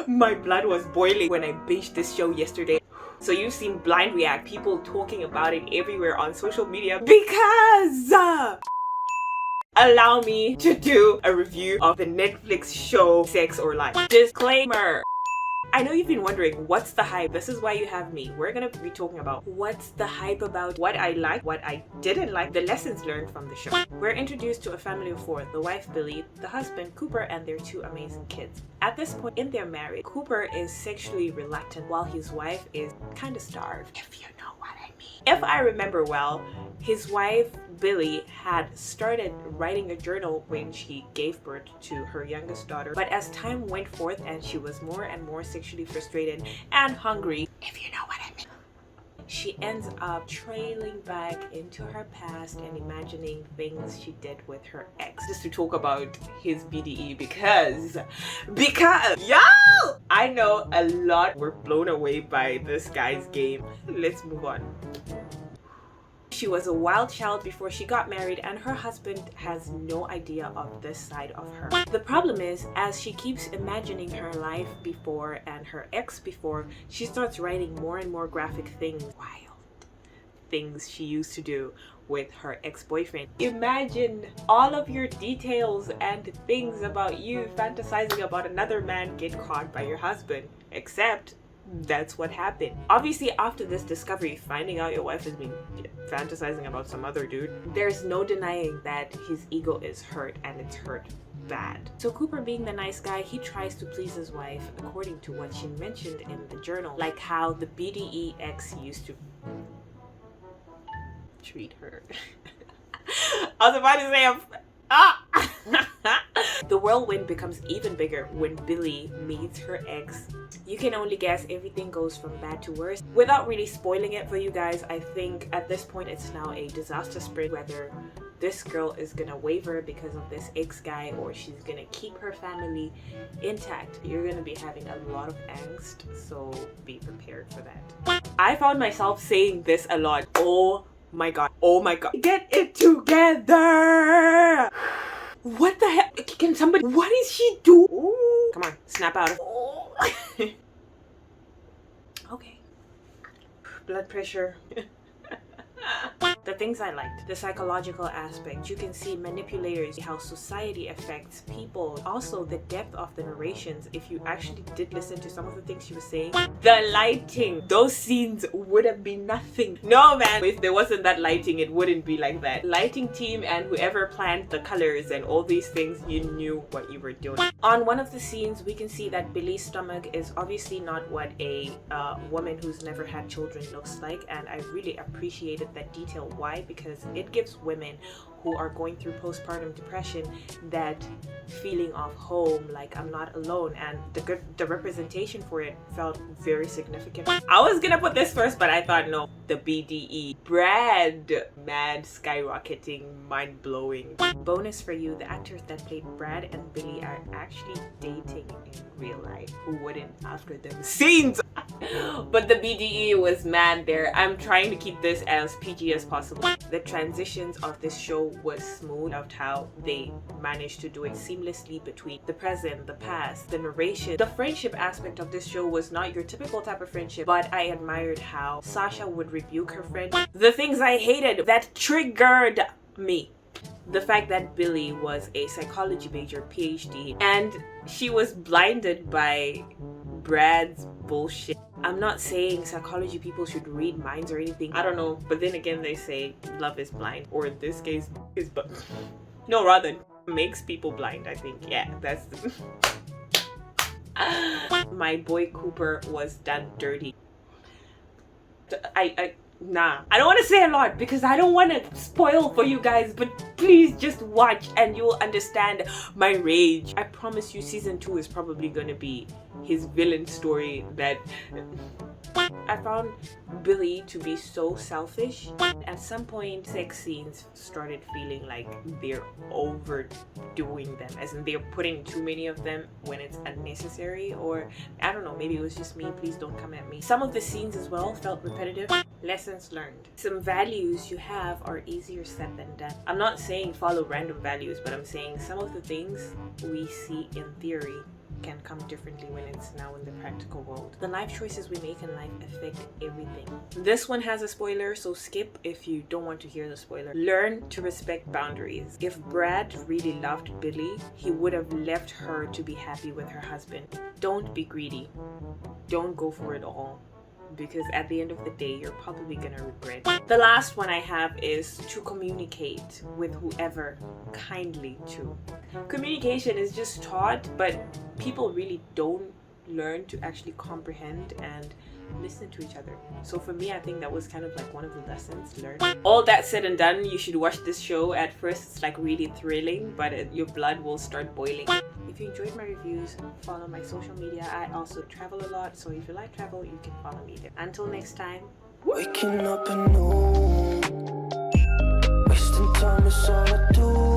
My blood was boiling when I binged this show yesterday. So you've seen Blind React, people talking about it everywhere on social media because allow me to do a review of the Netflix show Sex or Life. Disclaimer. I know you've been wondering, what's the hype? This is why you have me. We're gonna be talking about what's the hype about, what I like, what I didn't like, the lessons learned from the show. We're introduced to a family of four, the wife Billie, the husband Cooper, and their two amazing kids. At this point in their marriage, Cooper is sexually reluctant while his wife is kind of starved, if you know what I mean. If I remember well, his wife Billie had started writing a journal when she gave birth to her youngest daughter, but as time went forth and she was more and more sexually frustrated and hungry, if you know what I mean, she ends up trailing back into her past and imagining things she did with her ex. Just to talk about his BDE because yo, I know a lot were blown away by this guy's game. Let's move on. She was a wild child before she got married, and her husband has no idea of this side of her. The problem is, as she keeps imagining her life before and her ex before, she starts writing more and more graphic things, wild things she used to do with her ex-boyfriend. Imagine all of your details and things about you fantasizing about another man get caught by your husband, except that's what happened. Obviously, after this discovery, finding out your wife has been fantasizing about some other dude, there's no denying that his ego is hurt, and it's hurt bad. So Cooper, being the nice guy, he tries to please his wife according to what she mentioned in the journal, like how the BDE ex used to treat her. I was about to say The whirlwind becomes even bigger when Billie meets her ex. You can only guess, everything goes from bad to worse. Without really spoiling it for you guys, I think at this point it's now a disaster spring, whether this girl is gonna waver because of this ex guy or she's gonna keep her family intact. You're gonna be having a lot of angst, so be prepared for that. I found myself saying this a lot. Oh my god, get it together. What the heck? Can somebody, what is she doing? Ooh. Come on, snap out of it. Okay. Blood pressure. The things I liked, the psychological aspect. You can see manipulators, how society affects people. Also, the depth of the narrations. If you actually did listen to some of the things she was saying, the lighting, those scenes would have been nothing. No man, if there wasn't that lighting, it wouldn't be like that. Lighting team and whoever planned the colors and all these things, you knew what you were doing. On one of the scenes, we can see that Billie's stomach is obviously not what a woman who's never had children looks like, and I really appreciated that detail. Why? Because it gives women who are going through postpartum depression that feeling of home, like I'm not alone, and the representation for it felt very significant. I was gonna put this first, but I thought no, the BDE. Brad, mad, skyrocketing, mind-blowing. Bonus for you, the actors that played Brad and Billie are actually dating in real life. Who wouldn't after them scenes? But the BDE was mad there. I'm trying to keep this as PG as possible. The transitions of this show was smooth. Of how they managed to do it seamlessly between the present, the past, the narration. The friendship aspect of this show was not your typical type of friendship, but I admired how Sasha would rebuke her friend. The things I hated that triggered me. The fact that Billie was a psychology major, PhD, and she was blinded by Brad's bullshit. I'm not saying psychology people should read minds or anything. I don't know. But then again, they say love is blind. Or in this case, is but no, rather makes people blind, I think. Yeah, that's the my boy Cooper was done dirty. Nah, I don't want to say a lot because I don't want to spoil for you guys, but please just watch and you'll understand my rage. I promise you season 2 is probably going to be his villain story. That I found Billie to be so selfish. At some point, sex scenes started feeling like they're overdoing them, as in they're putting too many of them when it's unnecessary, or I don't know, maybe it was just me, please don't come at me. Some of the scenes as well felt repetitive. Lessons learned. Some values you have are easier said than done. I'm not saying follow random values, but I'm saying some of the things we see in theory can come differently when it's now in the practical world. The life choices we make in life affect everything. This one has a spoiler, so skip if you don't want to hear the spoiler. Learn to respect boundaries. If Brad really loved Billie, he would have left her to be happy with her husband. Don't be greedy. Don't go for it all, because at the end of the day, you're probably gonna regret. The last one I have is to communicate with whoever kindly too. Communication is just taught, but people really don't learn to actually comprehend and listen to each other. So for me, I think that was kind of like one of the lessons learned. All that said and done, you should watch this show. At first it's like really thrilling, but your blood will start boiling. If you enjoyed my reviews, follow my social media. I also travel a lot, so if you like travel, you can follow me there. Until next time. Waking up at noon, wasting time is all I do.